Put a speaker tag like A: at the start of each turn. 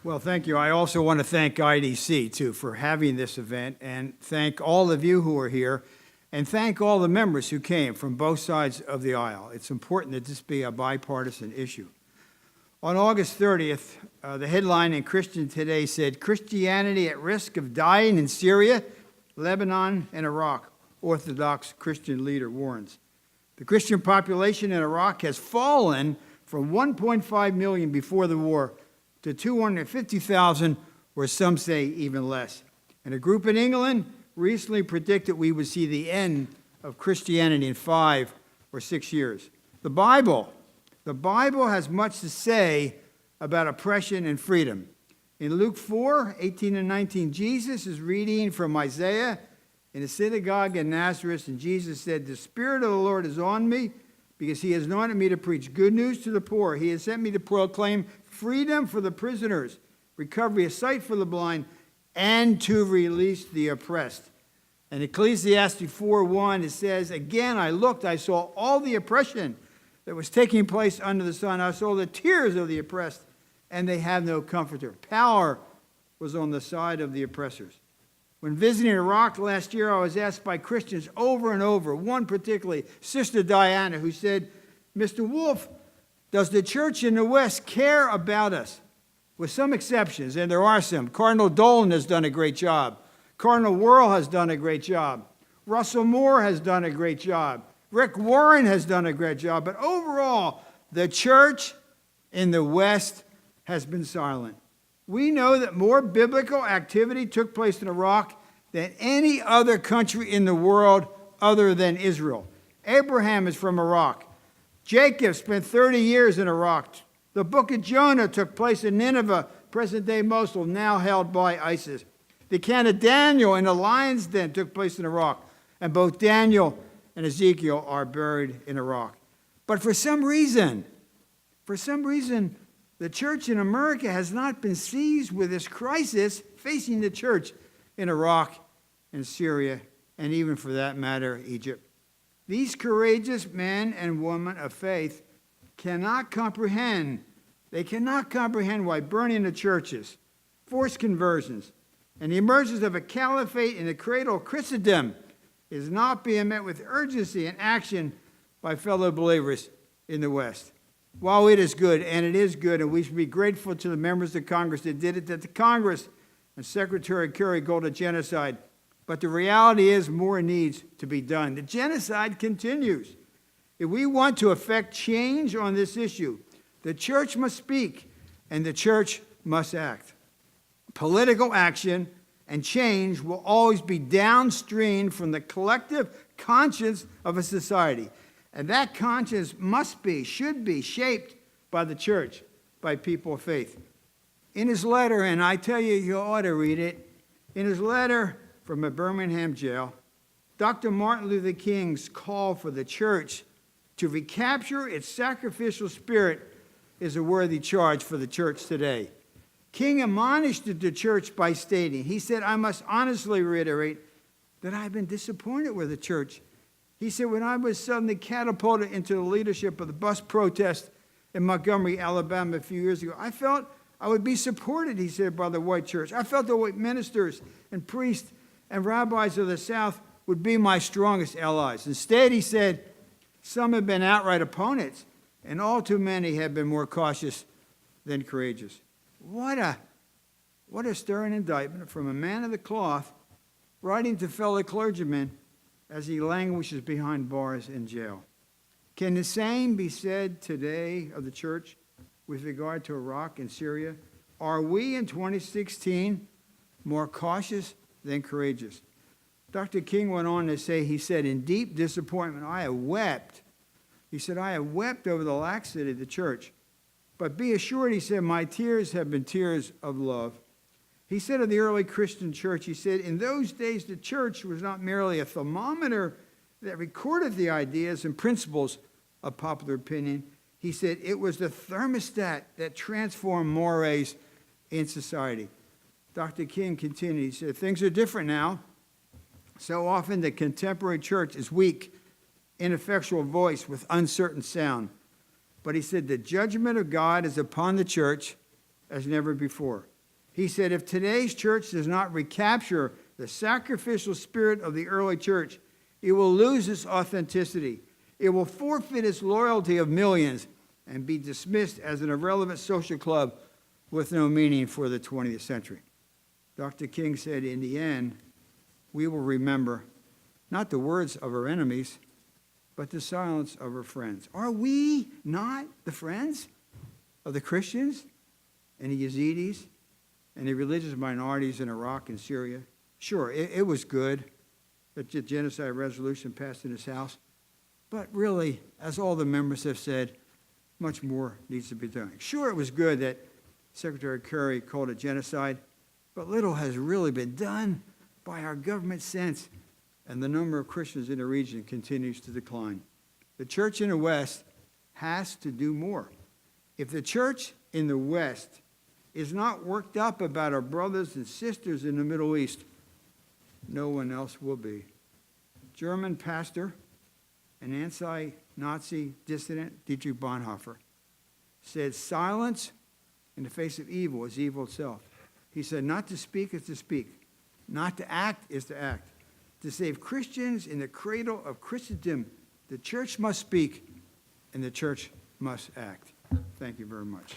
A: Well, thank you. I also want to thank IDC, too, for having this event, and thank all of you who are here, and thank all the members who came from both sides of the aisle. It's important that this be a bipartisan issue. On August 30th, the headline in Christian Today said, "Christianity at risk of dying in Syria, Lebanon, and Iraq," Orthodox Christian leader warns. The Christian population in Iraq has fallen from 1.5 million before the war to 250,000, or some say even less. And a group in England recently predicted we would see the end of Christianity in 5 or 6 years. The Bible has much to say about oppression and freedom. In Luke 4:18 and 19, Jesus is reading from Isaiah in a synagogue in Nazareth, and Jesus said, "The Spirit of the Lord is on me, because he has anointed me to preach good news to the poor. He has sent me to proclaim freedom for the prisoners, recovery of sight for the blind, and to release the oppressed." In Ecclesiastes 4:1, it says, "Again I looked, I saw all the oppression that was taking place under the sun. I saw the tears of the oppressed, and they have no comforter." Power was on the side of the oppressors. When visiting Iraq last year, I was asked by Christians over and over, one particularly, Sister Diana, who said, "Mr. Wolf, does the church in the West care about us?" With some exceptions, and there are some. Cardinal Dolan has done a great job. Cardinal Wuerl has done a great job. Russell Moore has done a great job. Rick Warren has done a great job. But overall, the church in the West has been silent. We know that more biblical activity took place in Iraq than any other country in the world other than Israel. Abraham is from Iraq. Jacob spent 30 years in Iraq. The book of Jonah took place in Nineveh, present-day Mosul, now held by ISIS. The account of Daniel in the lion's den took place in Iraq, and both Daniel and Ezekiel are buried in Iraq. But for some reason, the church in America has not been seized with this crisis facing the church in Iraq and Syria, and even for that matter, Egypt. These courageous men and women of faith cannot comprehend why burning the churches, forced conversions, and the emergence of a caliphate in the cradle of Christendom is not being met with urgency and action by fellow believers in the West. While it is good, and it is good, and we should be grateful to the members of Congress that did it, that the Congress and Secretary Kerry called it genocide. But the reality is more needs to be done. The genocide continues. If we want to effect change on this issue, the church must speak and the church must act. Political action and change will always be downstream from the collective conscience of a society. And that conscience should be shaped by the church, by people of faith. In his letter, and I tell you, you ought to read it, in his letter from a Birmingham jail, Dr. Martin Luther King's call for the church to recapture its sacrificial spirit is a worthy charge for the church today. King admonished the church by stating, he said, "I must honestly reiterate that I've been disappointed with the church." He said, "When I was suddenly catapulted into the leadership of the bus protest in Montgomery, Alabama a few years ago, I felt I would be supported," he said, "by the white church. I felt the white ministers and priests and rabbis of the South would be my strongest allies. Instead," he said, "some have been outright opponents, and all too many have been more cautious than courageous." What a stirring indictment from a man of the cloth writing to fellow clergymen as he languishes behind bars in jail. Can the same be said today of the church with regard to Iraq and Syria? Are we in 2016 more cautious than courageous? Dr. King went on to say, he said, "In deep disappointment, I have wept." He said, "I have wept over the laxity of the church. But be assured," he said, "my tears have been tears of love." He said of the early Christian church, he said, "In those days, the church was not merely a thermometer that recorded the ideas and principles of popular opinion." He said, "It was the thermostat that transformed mores in society." Dr. King continued, he said, "Things are different now. So often the contemporary church is weak, ineffectual voice with uncertain sound. But he said, the judgment of God is upon the church as never before. He said, if today's church does not recapture the sacrificial spirit of the early church, it will lose its authenticity. It will forfeit its loyalty of millions and be dismissed as an irrelevant social club with no meaning for the 20th century. Dr. King said, in the end, we will remember not the words of our enemies, but the silence of our friends. Are we not the friends of the Christians and the Yazidis and the religious minorities in Iraq and Syria? Sure, it was good that the genocide resolution passed in this House, but really, as all the members have said, much more needs to be done. Sure, it was good that Secretary Kerry called it genocide, but little has really been done by our government since, and the number of Christians in the region continues to decline. The church in the West has to do more. If the church in the West is not worked up about our brothers and sisters in the Middle East, no one else will be. German pastor and anti-Nazi dissident Dietrich Bonhoeffer said, silence in the face of evil is evil itself. He said, not to speak is to speak. Not to act is to act. To save Christians in the cradle of Christendom, the church must speak and the church must act. Thank you very much.